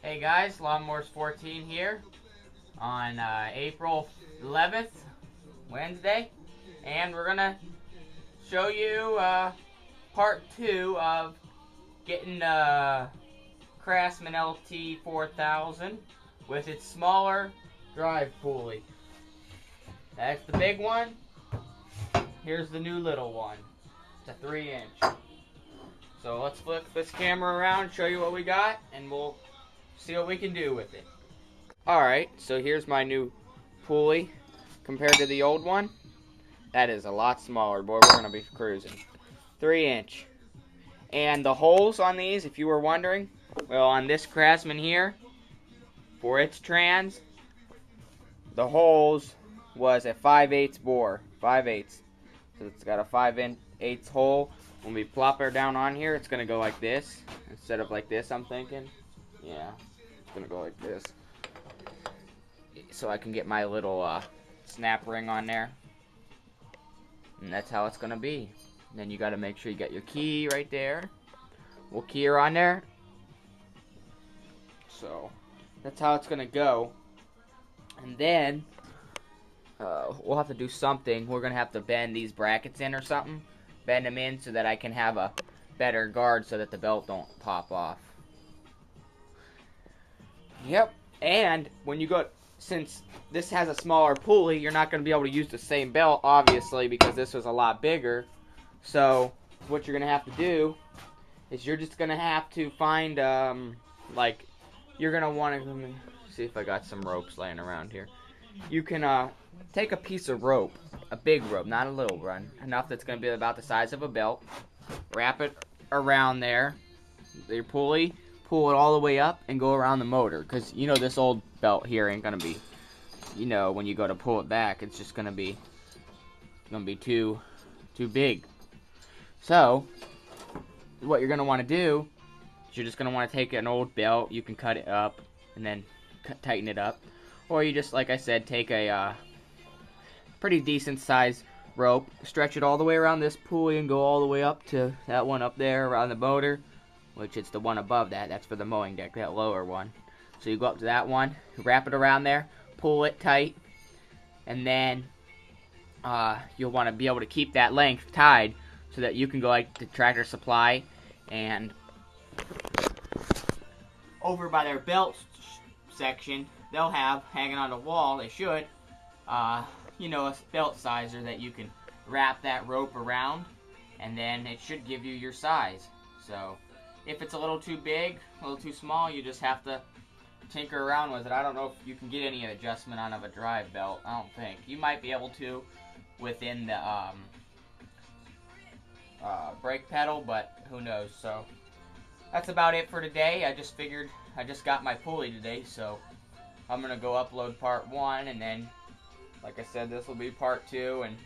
Hey guys, Lawnmowers 14 here on April 11th, Wednesday, and we're gonna show you part 2 of getting Craftsman LT4000 with its smaller drive pulley. That's the big one. Here's the new little one. It's a 3-inch. So let's flip this camera around, show you what we got, and we'll see what we can do with it. Alright, so here's my new pulley compared to the old one. That is a lot smaller, boy. We're going to be cruising. 3-inch. And the holes on these, if you were wondering, well, on this Craftsman here, for its trans, the holes was a 5/8 bore. 5/8. So it's got a 5/8 hole. When we plop her down on here, it's going to go like this. Instead of like this, I'm thinking. Yeah, it's going to go like this. So I can get my little snap ring on there. And that's how it's going to be. And then you got to make sure you got your key right there. We'll key her on there. So that's how it's going to go. And then we'll have to do something. We're going to have to bend these brackets in or something. Bend them in so that I can have a better guard so that the belt don't pop off. Yep. And when you go, since this has a smaller pulley, you're not going to be able to use the same belt, obviously, because this was a lot bigger. So what you're going to have to do is you're just going to have to find, like, you're going to want to, let me see if I got some ropes laying around here. You can take a piece of rope, a big rope, not a little one, enough that's going to be about the size of a belt. Wrap it around there, your pulley, pull it all the way up, and go around the motor. Because, you know, this old belt here ain't going to be, you know, when you go to pull it back, it's just going to be too big. So, what you're going to want to do is you're just going to want to take an old belt. You can cut it up and then tighten it up. Or you just, like I said, take a pretty decent size rope, stretch it all the way around this pulley and go all the way up to that one up there around the motor, which it's the one above that. That's for the mowing deck, that lower one. So you go up to that one, wrap it around there, pull it tight, and then you'll want to be able to keep that length tied so that you can go like to Tractor Supply and over by their belt section, they'll have hanging on the wall, they should, you know, a belt sizer that you can wrap that rope around, and then it should give you your size. So if it's a little too big, a little too small, you just have to tinker around with it. I don't know if you can get any adjustment on of a drive belt. I don't think. You might be able to within the brake pedal, but who knows. So that's about it for today. I just figured I just got my pulley today, so I'm going to go upload part 1, and then, like I said, this will be part 2, and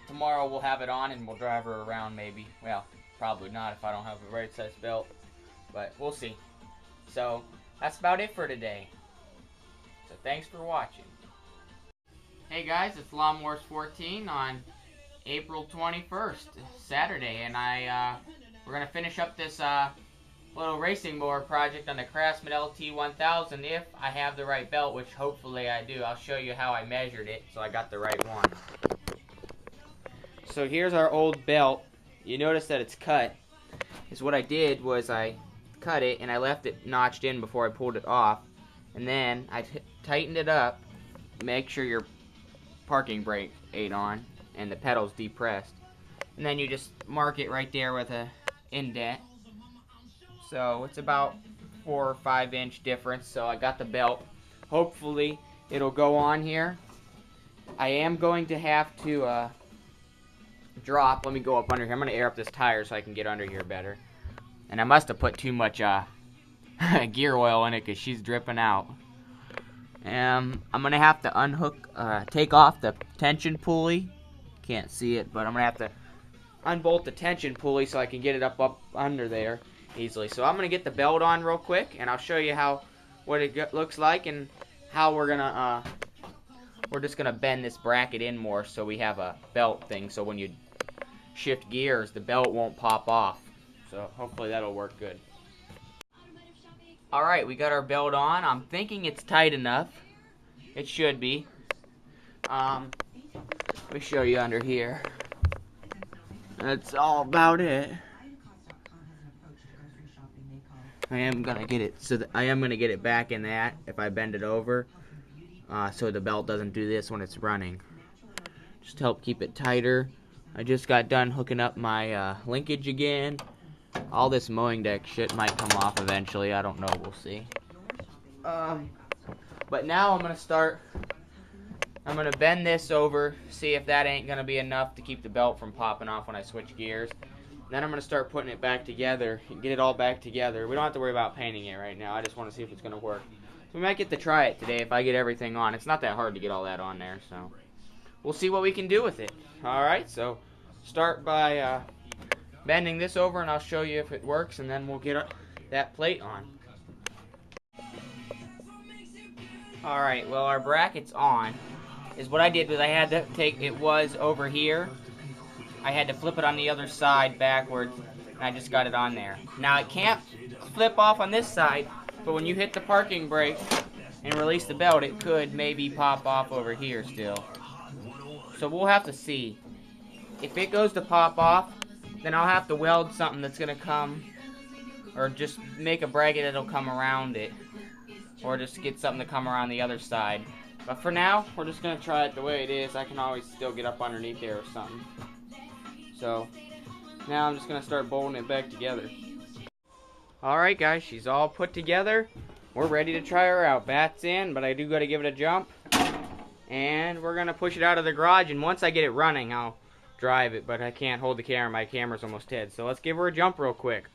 tomorrow we'll have it on and we'll drive her around maybe. Well, probably not if I don't have the right size belt, but we'll see. So that's about it for today. So thanks for watching. Hey guys, it's Lawnmowers 14 on April 21st, Saturday, and we're gonna finish up this little racing mower project on the Craftsman LT1000 if I have the right belt, which hopefully I do. I'll show you how I measured it so I got the right one. So here's our old belt. You notice that it's cut. Is what I did was I cut it and I left it notched in before I pulled it off, and then I tightened it up. Make sure your parking brake ain't on and the pedal's depressed, and then you just mark it right there with a indent. So it's about 4 or 5 inch difference. So I got the belt. Hopefully it'll go on here. I am going to have to drop. Let me go up under here. I'm going to air up this tire so I can get under here better. And I must have put too much gear oil in it because she's dripping out. I'm going to have to unhook, take off the tension pulley. Can't see it, but I'm going to have to unbolt the tension pulley so I can get it up under there easily. So I'm going to get the belt on real quick, and I'll show you what it looks like and how we're going to, we're just going to bend this bracket in more so we have a belt thing, so when you shift gears, the belt won't pop off. So hopefully that'll work good. Alright, we got our belt on. I'm thinking it's tight enough. It should be. Let me show you under here. That's all about it. I am gonna get it I am gonna get it back in that if I bend it over, so the belt doesn't do this when it's running. Just to help keep it tighter. I just got done hooking up my linkage again. All this mowing deck shit might come off eventually. I don't know. We'll see. But now I'm gonna bend this over, see if that ain't gonna be enough to keep the belt from popping off when I switch gears. Then I'm gonna start putting it back together and get it all back together. We don't have to worry about painting it right now. I just want to see if it's gonna work. So we might get to try it today if I get everything on. It's not that hard to get all that on there, so we'll see what we can do with it. All right, so start by bending this over, and I'll show you if it works, and then we'll get that plate on. All right, well, our bracket's on. What I did was I had to take it was over here. I had to flip it on the other side backwards, and I just got it on there. Now, it can't flip off on this side, but when you hit the parking brake and release the belt, it could maybe pop off over here still. So we'll have to see. If it goes to pop off, then I'll have to weld something that's going to come, or just make a bracket that'll come around it, or just get something to come around the other side. But for now, we're just going to try it the way it is. I can always still get up underneath there or something. So, now I'm just going to start bolting it back together. Alright guys, she's all put together. We're ready to try her out. Bat's in, but I do got to give it a jump. And we're going to push it out of the garage, and once I get it running, I'll drive it. But I can't hold the camera. My camera's almost dead. So let's give her a jump real quick.